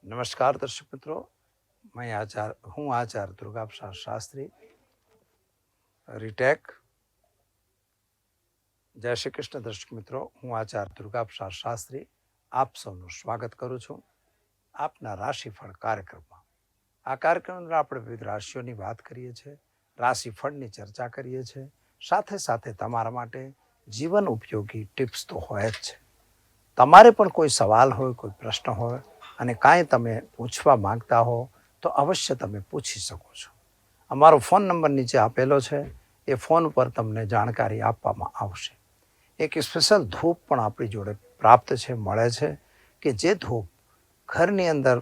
नमस्कार दर्शक मित्रों, हूँ आचार्य दुर्गा प्रसाद शास्त्री, रिटेक। जय श्री कृष्ण दर्शक मित्रों, हूँ आचार्य दुर्गा प्रसाद शास्त्री આપ સૌનું સ્વાગત કરું છું આપના રાશિફળ કાર્યક્રમમાં. આ કાર્યક્રમમાં આપણે વિવિધ રાશિઓની વાત કરીએ છીએ, રાશિફળની ચર્ચા કરીએ છીએ, સાથે સાથે તમારા માટે જીવન ઉપયોગી ટિપ્સ તો હોય જ છે. તમારે પણ કોઈ સવાલ હોય, કોઈ પ્રશ્ન હોય અને કાંઈ તમે પૂછવા માંગતા હો તો અવશ્ય તમે પૂછી શકો છો. અમારો ફોન નંબર નીચે આપેલો છે, એ ફોન પર તમને જાણકારી આપવામાં આવશે. એક સ્પેશિયલ ધૂપ પણ આપણી જોડે પ્રાપ્ત છે, મળે છે, કે જે ધૂપ ઘરની અંદર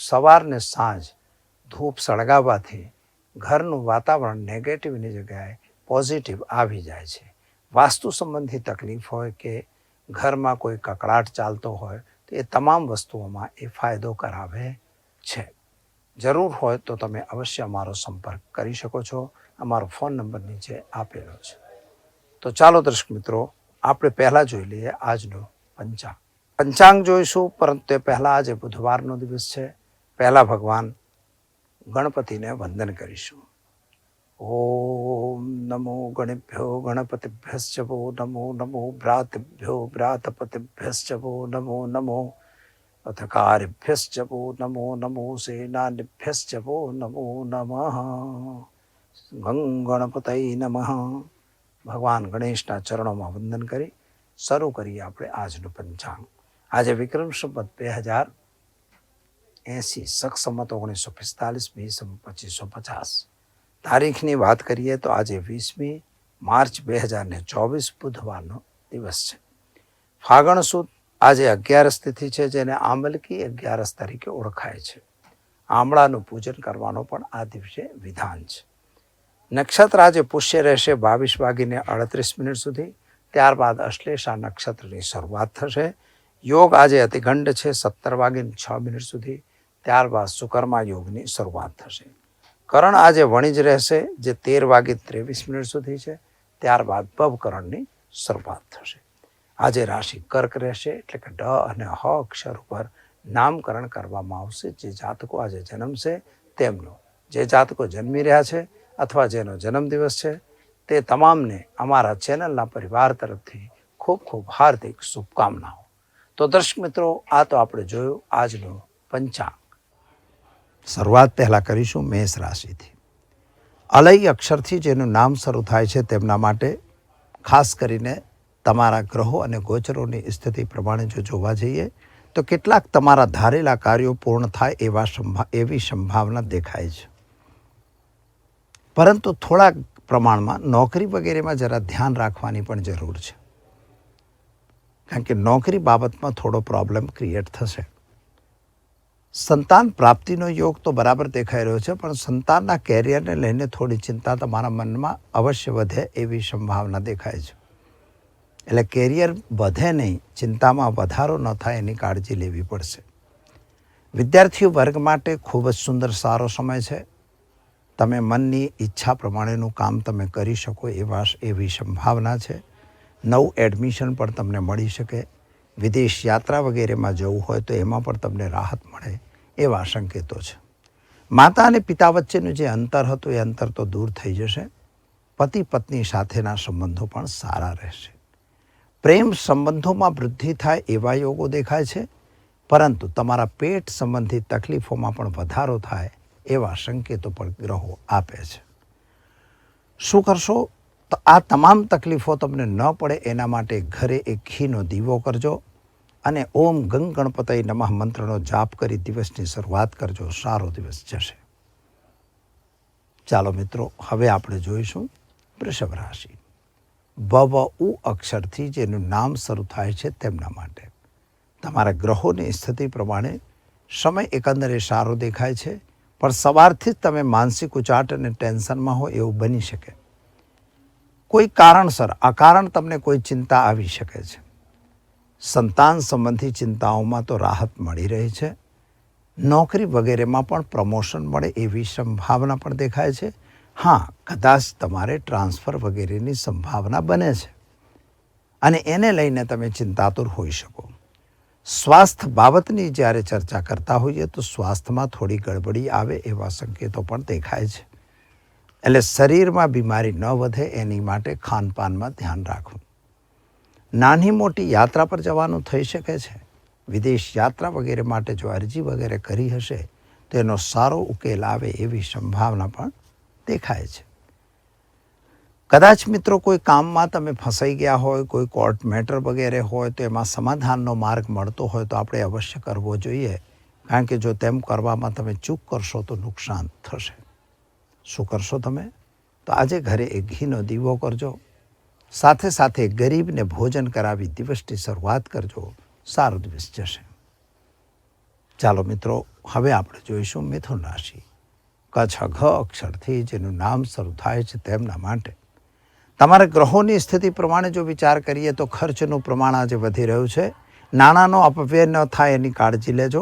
સવાર ને સાંજ ધૂપ સળગાવવાથી ઘરનું વાતાવરણ નેગેટિવની જગ્યાએ પોઝિટિવ આવી જાય છે. વાસ્તુ સંબંધી તકલીફ હોય કે ઘરમાં કોઈ કકળાટ ચાલતો હોય તો એ તમામ વસ્તુઓમાં એ ફાયદો કરાવે છે. જરૂર હોય તો તમે અવશ્ય અમારો સંપર્ક કરી શકો છો. અમારો ફોન નંબર નીચે આપેલો છે. તો ચાલો દર્શક મિત્રો, આપણે પહેલાં જોઈ લઈએ આજનું પંચાંગ જોઈશું, પરંતુ તે પહેલાં આજે બુધવારનો દિવસ છે. પહેલાં ભગવાન ગણપતિને વંદન કરીશું. ઓમ નમો ગણેભ્યો ગણપતિભ્યશ્ચ વો નમો નમો ભ્રાતૃભ્યો ભ્રાતપતિભ્યશ્ચ વો નમો નમો અથકાર્યભ્યશ્ચ વો નમો નમો સેનાનિભ્યશ્ચ વો નમો નમઃ. ગણપતય નમઃ. ભગવાન ગણેશના ચરણોમાં વંદન કરી શરૂ કરીએ આપણે આજનું પંચાંગ. આજે વિક્રમ સંવત 2080, શક સંવત 1945, બી સંવત 2550. તારીખની વાત કરીએ તો આજે 20મી માર્ચ 2024 બુધવારનો દિવસ છે. ફાગણ સુદ આજે 11 તિથિ છે, જેને આંબલકી 11 તરીકે ઓળખાય છે. આમળાનું પૂજન કરવાનો પણ આ દિવસે વિધાન છે. નક્ષત્ર આજે પુષ્ય રહેશે 22:38 સુધી. ત્યારબાદ અશ્લેષા નક્ષત્રની શરૂઆત થશે. યોગ આજે અતિગંડ છે 17:06 સુધી. ત્યારબાદ સુકર્મા યોગની શરૂઆત થશે. કરણ આજે વણિજ રહેશે, જે 13:23 સુધી છે. ત્યારબાદ ભવકરણની શરૂઆત થશે. આજે રાશિ કર્ક રહેશે, એટલે કે ડ અને હ અક્ષર ઉપર નામકરણ કરવામાં આવશે. જે જાતકો આજે જન્મશે તેમનો, જે જાતકો જન્મી રહ્યા છે અથવા જેનો જન્મદિવસ છે, તે તમામને અમારા ચેનલના પરિવાર તરફથી ખૂબ ખૂબ હાર્દિક શુભકામનાઓ. તો દર્શક મિત્રો, આ તો આપણે જોયું આજનું પંચાંગ. શરૂઆત પહેલાં કરીશું મેષ રાશિથી. અલય અક્ષરથી જેનું નામ શરૂ થાય છે તેમના માટે ખાસ કરીને તમારા ગ્રહો અને ગોચરોની સ્થિતિ પ્રમાણે જો જોવા જઈએ તો કેટલાક તમારા ધારેલા કાર્યો પૂર્ણ થાય એવી સંભાવના દેખાય છે. પરંતુ થોડા પ્રમાણમાં નોકરી વગેરેમાં જરા ધ્યાન રાખવાની પણ જરૂર છે, કારણ કે નોકરી બાબતમાં થોડો પ્રોબ્લેમ ક્રિએટ થશે. સંતાન પ્રાપ્તિનો યોગ તો બરાબર દેખાઈ રહ્યો છે, પણ સંતાનના કેરિયરને લઈને થોડી ચિંતા તમારા મનમાં અવશ્ય વધે એવી સંભાવના દેખાય છે. એટલે કેરિયર વધે નહીં, ચિંતામાં વધારો ન થાય એની કાળજી લેવી પડશે. વિદ્યાર્થીઓ વર્ગ માટે ખૂબ જ સુંદર સારો સમય છે. તમે મનની ઈચ્છા પ્રમાણેનું કામ તમે કરી શકો એવી સંભાવના છે. નવું એડમિશન પણ તમને મળી શકે. વિદેશ યાત્રા વગેરેમાં જવું હોય તો એમાં પણ તમને રાહત મળે એવા સંકેતો છે. માતા અને પિતા વચ્ચેનું જે અંતર હતું એ અંતર તો દૂર થઈ જશે. પતિ પત્ની સાથેના સંબંધો પણ સારા રહેશે. પ્રેમ સંબંધોમાં વૃદ્ધિ થાય એવા યોગો દેખાય છે, પરંતુ તમારા પેટ સંબંધી તકલીફોમાં પણ વધારો થાય એવા સંકેતો પણ ગ્રહો આપે છે. શું કરશો? તો આ તમામ તકલીફો તમને ન પડે એના માટે ઘરે એક ઘીનો દીવો કરજો અને ઓમ ગણપતય નમઃ મંત્રનો જાપ કરી દિવસની શરૂઆત કરજો. સારો દિવસ જશે. ચાલો મિત્રો, હવે આપણે જોઈશું વૃષભ રાશિ. ભવ ઉ અક્ષરથી જેનું નામ શરૂ થાય છે તેમના માટે તમારા ગ્રહોની સ્થિતિ પ્રમાણે સમય એકંદરે સારો દેખાય છે, પણ સવારથી જ તમે માનસિક ઉચાટ અને ટેન્શનમાં હો એવું બની શકે. કોઈ કારણસર અકારણ તમને કોઈ ચિંતા આવી શકે છે. સંતાન સંબંધી ચિંતાઓમાં તો રાહત મળી રહી છે. નોકરી વગેરેમાં પણ પ્રમોશન મળે એવી સંભાવના પણ દેખાય છે. હા, કદાચ તમારે ટ્રાન્સફર વગેરેની સંભાવના બને છે અને એને લઈને તમે ચિંતાતુર હોઈ શકો. સ્વાસ્થ્ય બાબતની જ્યારે ચર્ચા કરતા હોઈએ તો સ્વાસ્થ્યમાં થોડી ગડબડી આવે એવા સંકેતો પણ દેખાય છે. એટલે શરીરમાં બીમારી ન વધે એની માટે ખાનપાનમાં ધ્યાન રાખવું. નાની મોટી યાત્રા પર જવાનું થઈ શકે છે. વિદેશ યાત્રા વગેરે માટે જો અરજી વગેરે કરી હશે તો એનો સારો ઉકેલ આવે એવી સંભાવના પણ દેખાય છે. કદાચ મિત્રો કોઈ કામમાં તમે ફસાઈ ગયા હોય, કોઈ કોર્ટ મેટર વગેરે હોય તો એમાં સમાધાનનો માર્ગ મળતો હોય તો આપણે અવશ્ય કરવો જોઈએ, કારણ કે જો તેમ કરવામાં તમે ચૂક કરશો તો નુકસાન થશે. શું કરશો તમે? તો આજે ઘરે એક ઘીનો દીવો કરજો, સાથે સાથે ગરીબને ભોજન કરાવી દિવસની શરૂઆત કરજો. સારો દિવસ જશે. ચાલો મિત્રો, હવે આપણે જોઈશું મિથુન રાશિ. કચ્છ ઘ અક્ષરથી જેનું નામ શરૂ થાય છે તેમના માટે તમારે ગ્રહોની સ્થિતિ પ્રમાણે જો વિચાર કરીએ તો ખર્ચનું પ્રમાણ આજે વધી રહ્યું છે. નાણાંનો અપવ્યય ન થાય એની કાળજી લેજો.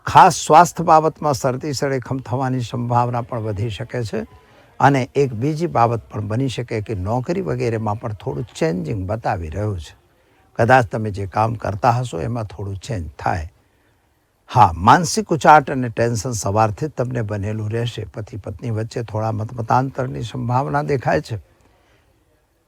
ખાસ સ્વાસ્થ્ય બાબતમાં શરદી સળેખમ થવાની સંભાવના પણ વધી શકે છે. અને એક બીજી બાબત પણ બની શકે કે નોકરી વગેરેમાં પણ થોડું ચેન્જિંગ બતાવી રહ્યું છે. કદાચ તમે જે કામ કરતા હશો એમાં થોડું ચેન્જ થાય. હા, માનસિક ઉચાટ અને ટેન્શન સવારથી જ તમને બનેલું રહેશે. પતિ પત્ની વચ્ચે થોડા મતાંતરની સંભાવના દેખાય છે.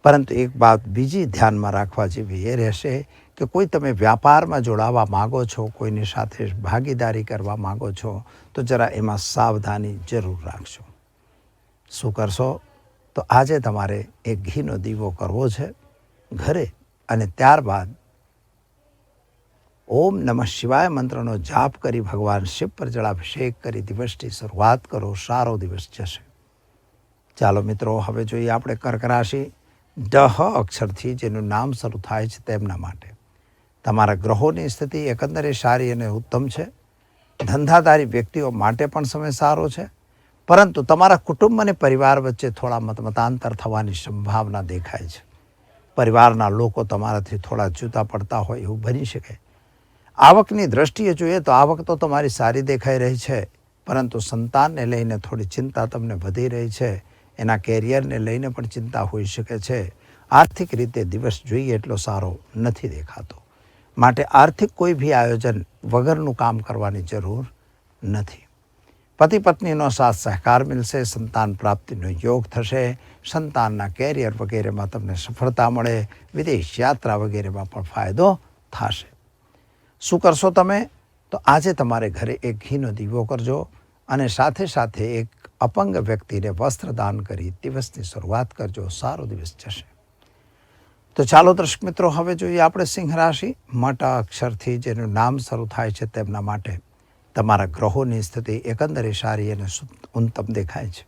પરંતુ એક વાત બીજી ધ્યાનમાં રાખવા જેવી એ રહેશે કે કોઈ તમે વ્યાપારમાં જોડાવા માગો છો, કોઈની સાથે ભાગીદારી કરવા માગો છો તો જરા એમાં સાવધાની જરૂર રાખજો. શું કરશો? તો આજે તમારે એક ઘીનો દીવો કરવો છે ઘરે, અને ત્યારબાદ ઓમ નમઃ શિવાય મંત્રનો જાપ કરી ભગવાન શિવ પર જળાભિષેક કરી દિવસની શરૂઆત કરો. સારો દિવસ જશે. ચાલો મિત્રો, હવે જોઈએ આપણે કર્ક રાશિ. ડ અક્ષરથી જેનું નામ શરૂ થાય છે તેમના માટે તમારા ગ્રહોની સ્થિતિ એકંદરે સારી અને ઉત્તમ છે. ધંધાદારી વ્યક્તિઓ માટે પણ સમય સારો છે, પરંતુ તમારા કુટુંબ અને પરિવાર વચ્ચે થોડા મતાંતર થવાની સંભાવના દેખાય છે. પરિવારના લોકો તમારાથી થોડા જુદા પડતા હોય એવું બની શકે. આવકની દ્રષ્ટિએ જોઈએ તો આવક તો તમારી સારી દેખાઈ રહી છે, પરંતુ સંતાનને લઈને થોડી ચિંતા તમને વધી રહી છે. એના કેરિયરને લઈને પણ ચિંતા હોઈ શકે છે. આર્થિક રીતે દિવસ જોઈએ એટલો સારો નથી દેખાતો, માટે આર્થિક કોઈ બી આયોજન વગરનું કામ કરવાની જરૂર નથી. પતિ પત્નીનો સાથ સહકાર મળશે. સંતાન પ્રાપ્તિનો યોગ થશે. સંતાનના કેરિયર વગેરેમાં તમને સફળતા મળે. વિદેશ યાત્રા વગેરેમાં પણ ફાયદો થશે. શું કરશો તમે? તો આજે તમારે ઘરે એક ઘીનો દીવો કરજો, અને સાથે સાથે એક અપંગ વ્યક્તિને વસ્ત્ર દાન કરી દિવસની શરૂઆત કરજો. સારો દિવસ જશે. તો ચાલો દર્શક મિત્રો, હવે જોઈએ આપણે સિંહ રાશિ. મોટા અક્ષરથી જેનું નામ શરૂ થાય છે તેમના માટે તમારા ગ્રહોની સ્થિતિ એકંદરે સારી અને ઉત્તમ દેખાય છે.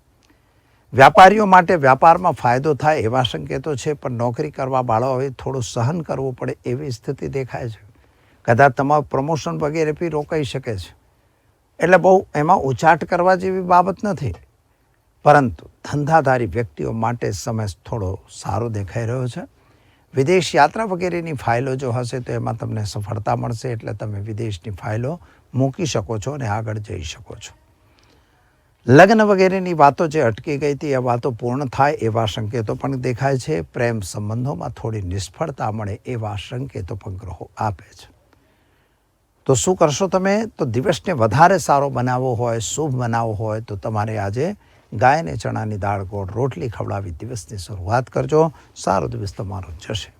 વ્યાપારીઓ માટે વ્યાપારમાં ફાયદો થાય એવા સંકેતો છે, પણ નોકરી કરવા વાળાઓએ થોડું સહન કરવું પડે એવી સ્થિતિ દેખાય છે. કદાચ તમારું પ્રમોશન વગેરે બી રોકાઈ શકે છે. એટલે બહુ એમાં ઉચાટ કરવા જેવી બાબત નથી, પરંતુ ધંધાધારી વ્યક્તિઓ માટે સમય થોડો સારો દેખાઈ રહ્યો છે. વિદેશ યાત્રા વગેરેની ફાઇલો જો હશે તો એમાં તમને સફળતા મળશે. એટલે તમે વિદેશની ફાઇલો મૂકી શકો છો અને આગળ જઈ શકો છો. લગ્ન વગેરેની વાતો જે અટકી ગઈ હતી એ વાતો પૂર્ણ થાય એવા સંકેતો પણ દેખાય છે. પ્રેમ સંબંધોમાં થોડી નિષ્ફળતા મળે એવા સંકેતો પણ ગ્રહો આપે છે. તો શું કરશો તમે? તો દિવસને વધારે સારો બનાવવો હોય, શુભ બનાવવો હોય તો તમારે આજે ગાયને ચણાની દાળ ગોળ રોટલી ખવડાવી દિવસની શરૂઆત કરજો. સારો દિવસ તમારો જશે.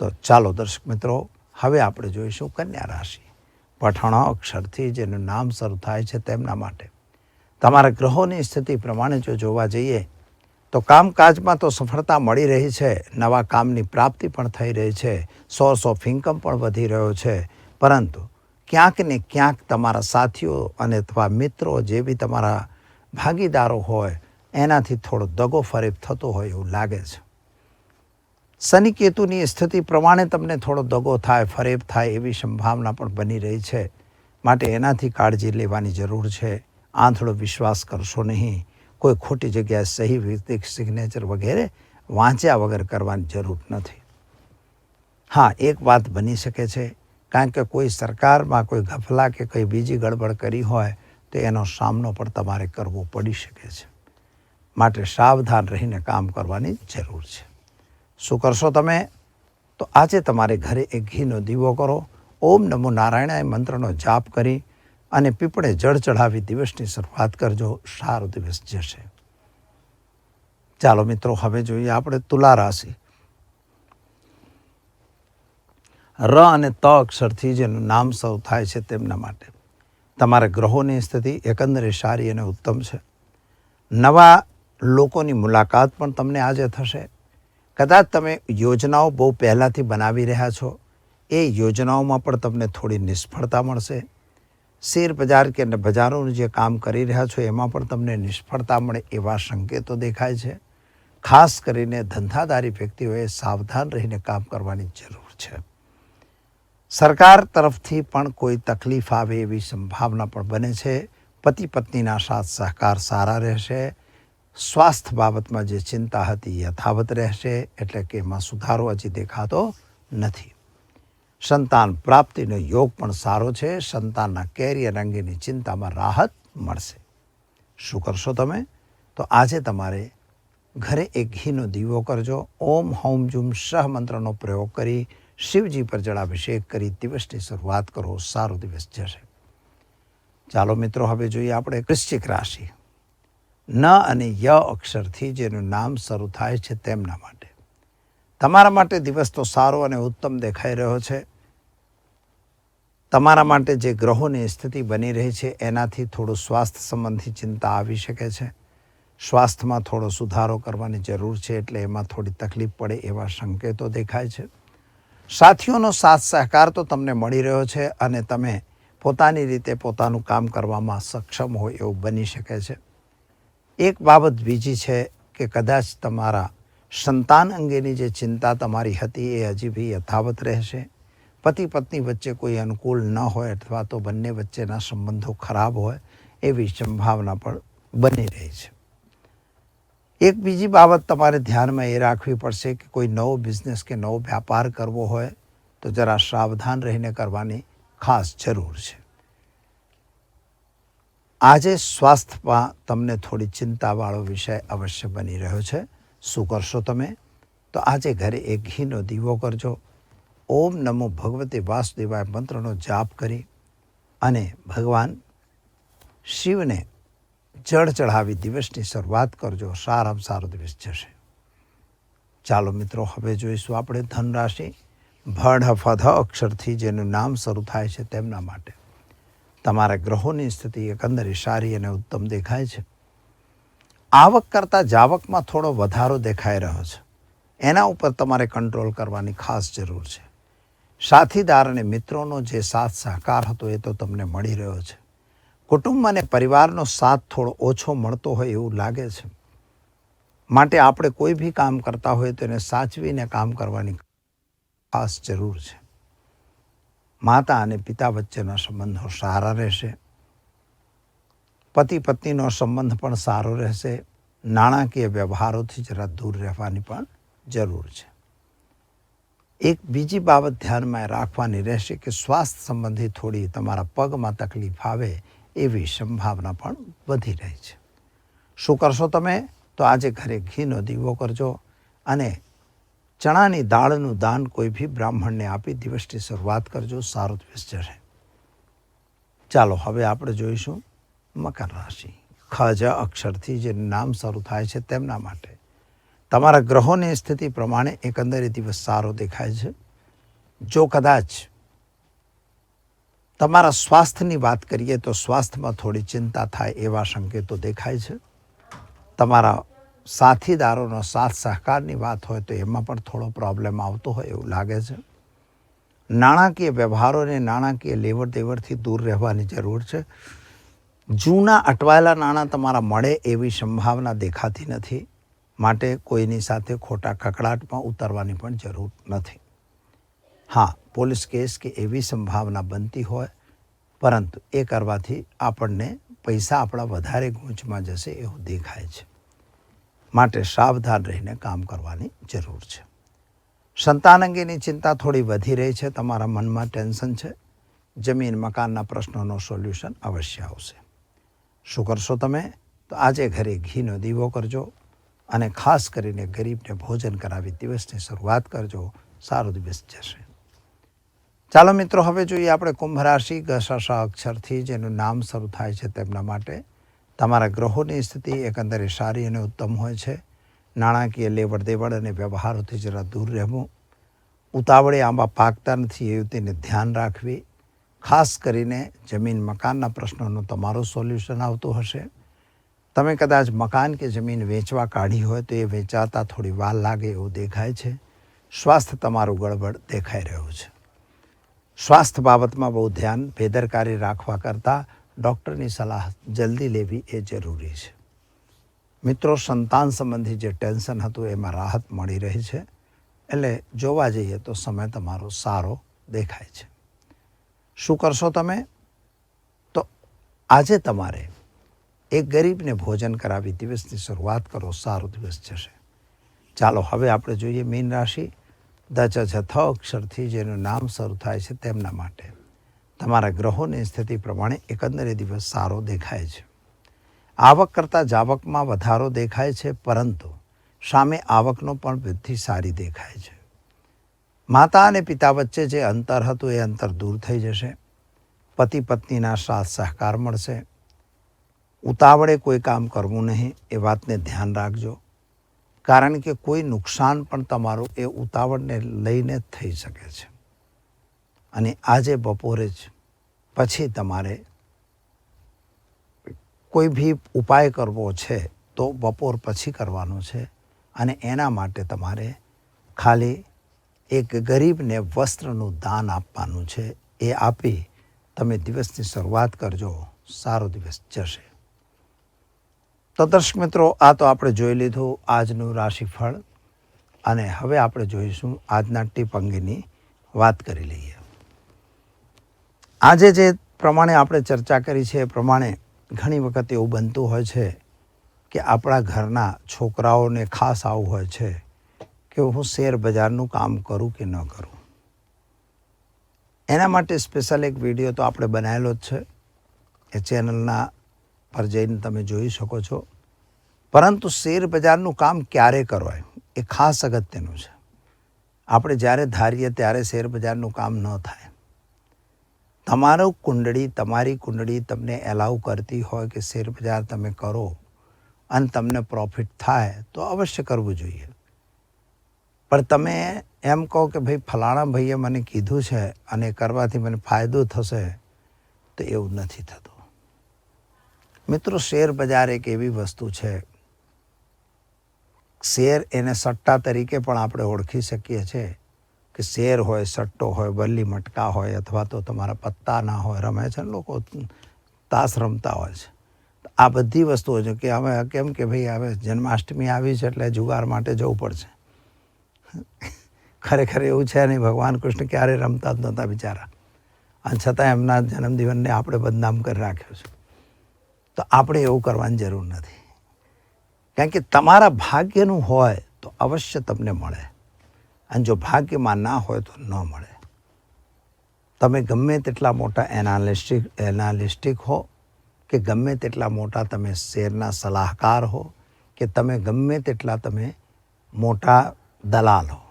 તો ચાલો દર્શક મિત્રો, હવે આપણે જોઈશું કન્યા રાશિ. પઠણ અક્ષરથી જેનું નામ શરૂ થાય છે તેમના માટે તમારા ગ્રહોની સ્થિતિ પ્રમાણે જો જોવા જઈએ તો કામકાજમાં તો સફળતા મળી રહી છે. નવા કામની પ્રાપ્તિ પણ થઈ રહી છે. સોર્સ ઓફ ઇન્કમ પણ વધી રહ્યો છે. પરંતુ ક્યાંક ને ક્યાંક તમારા સાથીઓ અને અથવા મિત્રો જે બી તમારા ભાગીદારો હોય એનાથી થોડો દગો ફરેબ થતો હોય એવું લાગે છે. શનિ કેતુની સ્થિતિ પ્રમાણે તમને થોડો દગો થાય, ફરેબ થાય એવી સંભાવના પણ બની રહી છે. માટે એનાથી કાળજી લેવાની જરૂર છે. આંધળો વિશ્વાસ કરશો નહીં. કોઈ ખોટી જગ્યાએ સહી વિધિક સિગ્નેચર વગેરે વાંચ્યા વગર કરવાની જરૂર નથી. હા, એક વાત બની શકે છે, કારણ કે કોઈ સરકારમાં કોઈ ગફલા કે કોઈ બીજી ગડબડ કરી હોય તો એનો સામનો પણ તમારે કરવો પડી શકે છે. માટે સાવધાન રહીને કામ કરવાની જરૂર છે. શું કરશો તમે? તો આજે તમારે ઘરે એક ઘીનો દીવો કરો. ઓમ નમો નારાયણાય મંત્રનો જાપ કરી અને પીપળે જળ ચઢાવી દિવસની શરૂઆત કરજો. સારો દિવસ જશે. ચાલો મિત્રો, હવે જોઈએ આપણે તુલા રાશિ. ર અને ત અક્ષરથી જેનું નામ શરૂ થાય છે તેમના માટે તમારા ગ્રહોની સ્થિતિ એકંદરે સારી અને ઉત્તમ છે. નવા લોકોની મુલાકાત પણ તમને આજે થશે. કદાચ તમે યોજનાઓ બહુ પહેલાંથી બનાવી રહ્યા છો, એ યોજનાઓમાં પણ તમને થોડી નિષ્ફળતા મળશે. શેર બજાર કે બજારોનું જે કામ કરી રહ્યા છો એમાં પણ તમને નિષ્ફળતા મળે એવા સંકેતો દેખાય છે. ખાસ કરીને ધંધાદારી વ્યક્તિઓએ સાવધાન રહીને કામ કરવાની જરૂર છે. સરકાર તરફથી પણ કોઈ તકલીફ આવે એવી સંભાવના પણ બને છે. પતિ પત્નીના સાથ સહકાર સારા રહેશે. સ્વાસ્થ્ય બાબતમાં જે ચિંતા હતી યથાવત રહેશે, એટલે કે એમાં સુધારો હજી દેખાતો નથી. સંતાન પ્રાપ્તિનો યોગ પણ સારો છે. સંતાનના કેરિયર અંગેની ચિંતામાં રાહત મળશે. શું કરશો તમે? તો આજે તમારે ઘરે એક ઘીનો દીવો કરજો. ઓમ હૌમ જુમ સહ મંત્રનો પ્રયોગ કરી શિવજી પર જળાભિષેક કરી દિવસની શરૂઆત કરો. સારો દિવસ જશે. ચાલો મિત્રો, હવે જોઈએ આપણે વૃશ્ચિક રાશિ. ન અને ય અક્ષરથી જેનું નામ શરૂ થાય છે તેમના માટે તમારા માટે દિવસ તો સારો અને ઉત્તમ દેખાઈ રહ્યો છે. તમારા માટે જે ગ્રહોની સ્થિતિ બની રહી છે એનાથી થોડું સ્વાસ્થ્ય સંબંધી ચિંતા આવી શકે છે. સ્વાસ્થ્યમાં થોડો સુધારો કરવાની જરૂર છે, એટલે એમાં થોડી તકલીફ પડે એવા સંકેતો દેખાય છે. સાથીઓનો સાથ સહકાર તો તમને મળી રહ્યો છે અને તમે પોતાની રીતે પોતાનું કામ કરવામાં સક્ષમ હોય એવું બની શકે છે. એક બાબત બીજી છે કે કદાચ તમારા સંતાન અંગેની જે ચિંતા તમારી હતી એ હજી બી યથાવત રહેશે. પતિ પત્ની વચ્ચે કોઈ અનુકૂળ ન હોય અથવા તો બંને વચ્ચેના સંબંધો ખરાબ હોય એવી સંભાવના પણ બની રહી છે. એક બીજી બાબત તમારે ધ્યાનમાં એ રાખવી પડશે કે કોઈ નવો બિઝનેસ કે નવો વ્યાપાર કરવો હોય તો જરા સાવધાન રહીને કરવાની ખાસ જરૂર છે. આજે સ્વાસ્થ્યમાં તમને થોડી ચિંતાવાળો વિષય અવશ્ય બની રહ્યો છે. શું કરશો તમે? તો આજે ઘરે એક ઘીનો દીવો કરજો. ઓમ નમો ભગવતે વાસુદેવાય મંત્રનો જાપ કરી અને ભગવાન શિવને જળ ચઢાવી દિવસની શરૂઆત કરજો. સારામાં સારો દિવસ જશે. ચાલો મિત્રો, હવે જોઈશું આપણે ધનરાશિ. ભડ ફધ અક્ષરથી જેનું નામ શરૂ થાય છે તેમના માટે તમારા ગ્રહોની સ્થિતિ એકંદરે સારી અને ઉત્તમ દેખાય છે. આવક કરતાં જાવકમાં થોડો વધારો દેખાઈ રહ્યો છે. એના ઉપર તમારે કંટ્રોલ કરવાની ખાસ જરૂર છે. સાથીદાર અને મિત્રોનો જે સાથ સહકાર હતો એ તો તમને મળી રહ્યો છે. કુટુંબ અને પરિવારનો સાથ થોડો ઓછો મળતો હોય એવું લાગે છે. માટે આપણે કોઈ બી કામ કરતા હોય તો એને સાચવીને કામ કરવાની ખાસ જરૂર છે. માતા અને પિતા વચ્ચેના સંબંધો સારા રહેશે. પતિ પત્નીનો સંબંધ પણ સારો રહેશે. નાણાકીય વ્યવહારોથી જરા દૂર રહેવાની પણ જરૂર છે. એક બીજી બાબત ધ્યાનમાં રાખવાની રહેશે કે સ્વાસ્થ્ય સંબંધી થોડી તમારા પગમાં તકલીફ આવે એવી સંભાવના પણ વધી રહી છે. શું કરશો તમે? તો આજે ઘરે ઘીનો દીવો કરજો અને ચણાની દાળનું દાન કોઈ બી બ્રાહ્મણને આપી દિવસની શરૂઆત કરજો. સારો દિવસ જશે. ચાલો હવે આપણે જોઈશું મકર રાશિ. ખ જ અક્ષરથી જે નામ શરૂ થાય છે તેમના માટે તમારા ગ્રહોની સ્થિતિ પ્રમાણે એકંદરે દિવસ સારો દેખાય છે. જો કદાચ તમારા સ્વાસ્થ્યની વાત કરીએ તો સ્વાસ્થ્યમાં થોડી ચિંતા થાય એવા સંકેતો દેખાય છે. તમારા સાથીદારોનો સાથ સહકારની વાત હોય તો એમાં પણ થોડો પ્રોબ્લેમ આવતો હોય એવું લાગે છે. નાણાકીય વ્યવહારો અને નાણાકીય લેવડ દેવડથી દૂર રહેવાની જરૂર છે. જૂના અટવાયેલા નાણાં તમારા મળે એવી સંભાવના દેખાતી નથી. માટે કોઈની સાથે ખોટા કકડાટમાં ઉતરવાની પણ જરૂર નથી. હા, પોલીસ કેસ કે એવી સંભાવના બનતી હોય, પરંતુ એ કરવાથી આપણને પૈસા આપણા વધારે ગૂંચમાં જશે એવું દેખાય છે. માટે સાવધાન રહીને કામ કરવાની જરૂર છે. સંતાન અંગેની ચિંતા થોડી વધી રહી છે. તમારા મનમાં ટેન્શન છે. જમીન મકાનના પ્રશ્નોનો સોલ્યુશન અવશ્ય આવશે. શું કરશો તમે? તો આજે ઘરે ઘીનો દીવો કરજો અને ખાસ કરીને ગરીબને ભોજન કરાવી દિવસની શરૂઆત કરજો. સારો દિવસ જશે. ચાલો મિત્રો, હવે જોઈએ આપણે કુંભ રાશિ ગ અક્ષરથી જેનું નામ શરૂ થાય છે તેમના માટે તમારા ગ્રહોની સ્થિતિ એકંદરે સારી અને ઉત્તમ હોય છે. નાણાકીય લેવડ દેવડ અને વ્યવહારોથી જરા દૂર રહેવું. ઉતાવળે આંબા પાકતા નથી એ તેને ધ્યાન રાખવી. ખાસ કરીને જમીન મકાનના પ્રશ્નોનું તમારું સોલ્યુશન આવતું હશે. તમે કદાચ મકાન કે જમીન વેચવા કાઢી હોય તો એ વેચાતા થોડી વાર લાગે એવું દેખાય છે. સ્વાસ્થ્ય તમારું ગડબડ દેખાઈ રહ્યું છે. સ્વાસ્થ્ય બાબતમાં બહુ ધ્યાન, બેદરકારી રાખવા કરતાં ડૉક્ટરની સલાહ જલ્દી લેવી એ જરૂરી છે. મિત્રો, સંતાન સંબંધી જે ટેન્શન હતું એમાં રાહત મળી રહી છે. એટલે જોવા જઈએ તો સમય તમારો સારો દેખાય છે. શું કરશો તમે? તો આજે તમારે એક ગરીબને ભોજન કરાવી દિવસની શરૂઆત કરો. સારો દિવસ જશે. ચાલો હવે આપણે જોઈએ મીન રાશિ દ અક્ષરથી જેનું નામ શરૂ થાય છે તેમના માટે તમારા ગ્રહોની સ્થિતિ પ્રમાણે એકંદરે દિવસ સારો દેખાય છે. આવક કરતાં જાવકમાં વધારો દેખાય છે, પરંતુ સામે આવકનો પણ વૃદ્ધિ સારી દેખાય છે. માતા અને પિતા વચ્ચે જે અંતર હતું એ અંતર દૂર થઈ જશે. પતિ પત્નીના સાથ સહકાર મળશે. ઉતાવળે કોઈ કામ કરવું નહીં એ વાતને ધ્યાન રાખજો, કારણ કે કોઈ નુકસાન પણ તમારું એ ઉતાવળને લઈને જ થઈ શકે છે. અને આજે બપોરે જ પછી તમારે કોઈ ભી ઉપાય કરવો છે તો બપોર પછી કરવાનો છે. અને એના માટે તમારે ખાલી એક ગરીબને વસ્ત્રનું દાન આપવાનું છે. એ આપી તમે દિવસની શરૂઆત કરજો. સારો દિવસ જશે. તો દર્શક મિત્રો, આ તો આપણે જોઈ લીધું આજનું રાશિફળ, અને હવે આપણે જોઈશું આજના ટીપ અંગેની વાત કરી લઈએ. આજે જે પ્રમાણે આપણે ચર્ચા કરી છે એ પ્રમાણે ઘણી વખત એવું બનતું હોય છે કે આપણા ઘરના છોકરાઓને ખાસ આવું હોય છે કે હું શેર બજારનું કામ કરું કે ન કરું. એના માટે સ્પેશિયલ એક વિડીયો તો આપણે બનાવેલો જ છે. એ ચેનલના પર જઈને તમે જોઈ શકો છો. પરંતુ શેર બજારનું કામ ક્યારે કરવાય એ ખાસ અગત્યનું છે. આપણે જ્યારે ધારીએ ત્યારે શેર બજારનું કામ ન થાય. તમારી કુંડળી તમને એલાઉ કરતી હોય કે શેર બજાર તમે કરો અને તમને પ્રોફિટ થાય તો અવશ્ય કરવું જોઈએ. પણ તમે એમ કહો કે ભાઈ ફલાણા ભાઈએ મને કીધું છે અને કરવાથી મને ફાયદો થશે, તો એવું નથી થતું. મિત્રો, શેર બજાર એક એવી વસ્તુ છે, શેર એને સટ્ટા તરીકે પણ આપણે ઓળખી શકીએ છીએ કે શેર હોય, સટ્ટો હોય, બલ્લી મટકા હોય, અથવા તો તમારા પત્તા ના હોય, રમે છે લોકો તાસ રમતા હોય છે. આ બધી વસ્તુઓ છે કે હવે કેમ કે ભાઈ હવે જન્માષ્ટમી આવી છે એટલે જુગાર માટે જવું પડશે. ખરેખર એવું છે નહીં. ભગવાન કૃષ્ણ ક્યારે રમતા જ નહોતા બિચારા, અને છતાં એમના જન્મદિવસને આપણે બદનામ કરી રાખ્યો છે. તો આપણે એવું કરવાની જરૂર નથી, કારણ કે તમારા ભાગ્યનું હોય તો અવશ્ય તમને મળે, અને જો ભાગ્યમાં ના હોય તો ન મળે. તમે ગમે તેટલા મોટા એનાલિસ્ટિક હો, કે ગમે તેટલા મોટા તમે શેરના સલાહકાર હો, કે તમે ગમે તેટલા તમે મોટા દલાલ હો,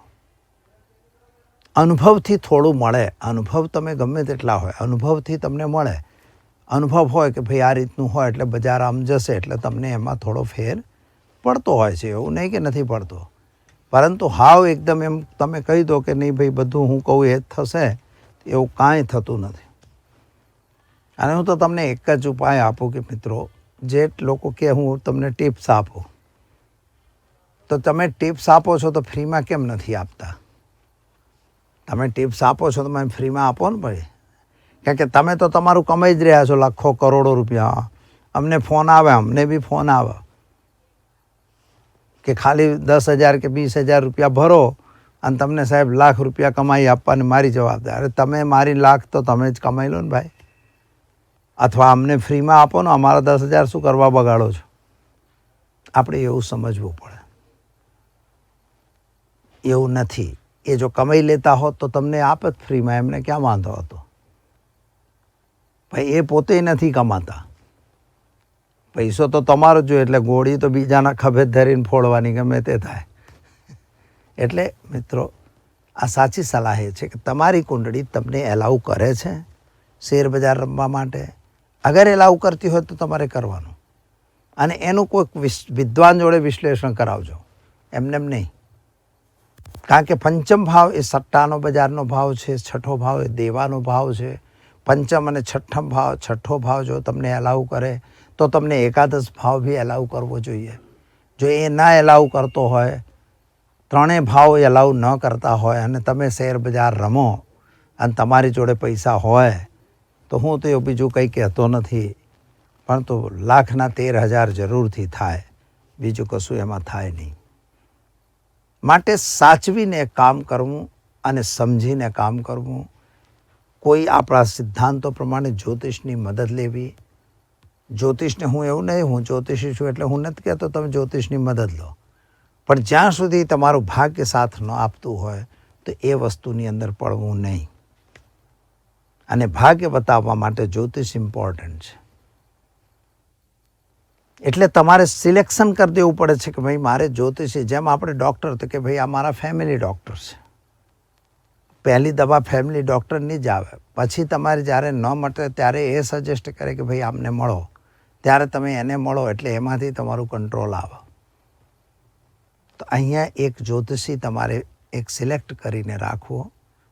અનુભવથી થોડું મળે. અનુભવ તમે ગમે તેટલા હોય, અનુભવથી તમને મળે. અનુભવ હોય કે ભાઈ આ રીતનું હોય એટલે બજાર આમ જશે, એટલે તમને એમાં થોડો ફેર પડતો હોય છે. એવું નહીં કે નથી પડતો, પરંતુ હાવ એકદમ એમ તમે કહી દો કે નહીં ભાઈ બધું હું કહું એ જ થશે, એવું કાંઈ થતું નથી. અને હું તો તમને એક જ ઉપાય આપું કે મિત્રો, જે લોકો કે હું તમને ટિપ્સ આપું, તો તમે ટિપ્સ આપો છો તો ફ્રીમાં કેમ નથી આપતા? તમે ટિપ્સ આપો છો તો તમે ફ્રીમાં આપો ને ભાઈ. કારણ કે તમે તો તમારું કમાઈ જ રહ્યા છો લાખો કરોડો રૂપિયા. અમને ફોન આવે, અમને બી ફોન આવે કે ખાલી 10,000 કે 20,000 રૂપિયા ભરો અને તમને સાહેબ લાખ રૂપિયા કમાઈ આપવાની મારી જવાબદારી. અરે તમે મારી લાખ તો તમે જ કમાઈ લો ને ભાઈ. અથવા અમને ફ્રીમાં આપો ને, અમારા 10,000 શું કરવા બગાડો છો? આપણે એવું સમજવું પડે. એવું નથી. એ જો કમાઈ લેતા હોત તો તમને આપે જ ફ્રીમાં, એમને ક્યાં વાંધો હતો? ભાઈ એ પોતે નથી કમાતા. પૈસો તો તમારો જ જોઈએ, એટલે ગોળી તો બીજાના ખભે ધરીને ફોડવાની, ગમે તે થાય. એટલે મિત્રો, આ સાચી સલાહ એ છે કે તમારી કુંડળી તમને એલાઉ કરે છે શેર બજાર રમવા માટે. અગર એલાઉ કરતી હોય તો તમારે કરવાનું, અને એનું કોઈક વિદ્વાન જોડે વિશ્લેષણ કરાવજો, એમને એમ નહીં. કારણ કે પંચમ ભાવ એ સટ્ટાનો બજારનો ભાવ છે, છઠ્ઠો ભાવ એ દેવાનો ભાવ છે. પંચમ અને છઠ્ઠો ભાવ જો તમને એલાઉ કરે તો તમને એકાદશ ભાવ બી એલાઉ કરવો જોઈએ. જો એ ના એલાઉ કરતો હોય, ત્રણેય ભાવ એલાઉ ન કરતા હોય અને તમે શેર બજાર રમો અને તમારી જોડે પૈસા હોય તો હું તો એવું બીજું કંઈ કહેતો નથી, પણ તો 1,13,000 જરૂરથી થાય, બીજું કશું એમાં થાય નહીં. માટે સાચવીને કામ કરવું અને સમજીને કામ કરવું. કોઈ આપણા સિદ્ધાંતો પ્રમાણે જ્યોતિષની મદદ લેવી. જ્યોતિષને હું એવું નહીં, હું જ્યોતિષી છું એટલે હું નથી કહેતો તમે જ્યોતિષની મદદ લો, પણ જ્યાં સુધી તમારું ભાગ્ય સાથ ન આપતું હોય તો એ વસ્તુની અંદર પડવું નહીં. અને ભાગ્ય બતાવવા માટે જ્યોતિષ ઇમ્પોર્ટન્ટ છે. એટલે તમારે સિલેક્શન કરી દેવું પડે છે કે ભાઈ મારે જ્યોતિષી, જેમ આપણે ડૉક્ટર તો કે ભાઈ આ મારા ફેમિલી ડૉક્ટર છે. પહેલી દવા ફેમિલી ડૉક્ટરની જ આવે, પછી તમારે જ્યારે ન મટે ત્યારે એ સજેસ્ટ કરે કે ભાઈ આમને મળો, ત્યારે તમે એને મળો, એટલે એમાંથી તમારું કંટ્રોલ આવે. તો અહીંયા એક જ્યોતિષી તમારે એક સિલેક્ટ કરીને રાખવો,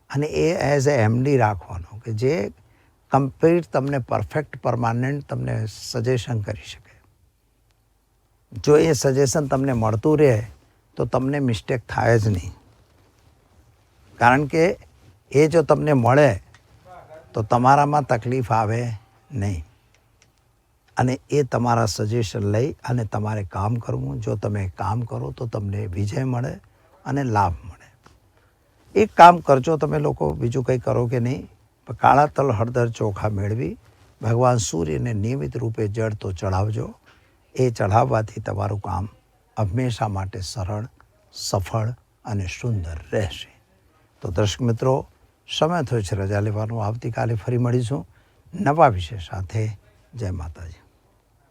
અને એ એઝ એ એમડી રાખવાનો કે જે કમ્પ્લીટ તમને પરફેક્ટ પરમાનન્ટ તમને સજેશન કરી શકે. જો એ સજેશન તમને મળતું રહે તો તમને મિસ્ટેક થાય જ નહીં. કારણ કે એ જો તમને મળે તો તમારામાં તકલીફ આવે નહીં, અને એ તમારા સજેશન લઈ અને તમારે કામ કરવું. જો તમે કામ કરો તો તમને વિજય મળે અને લાભ મળે. એક કામ કરજો તમે લોકો, બીજું કંઈ કરો કે નહીં, પણ કાળા તલ હળદર ચોખા મેળવી ભગવાન સૂર્યને નિયમિત રૂપે જળ તો ચઢાવજો. એ ચઢાવવાથી તમારું કામ હંમેશા માટે સરળ, સફળ અને સુંદર રહેશે. તો દર્શક મિત્રો, સમય થયો છે રજા લેવાનું. આવતીકાલે ફરી મળીશું નવા વિષય સાથે. જય માતાજી.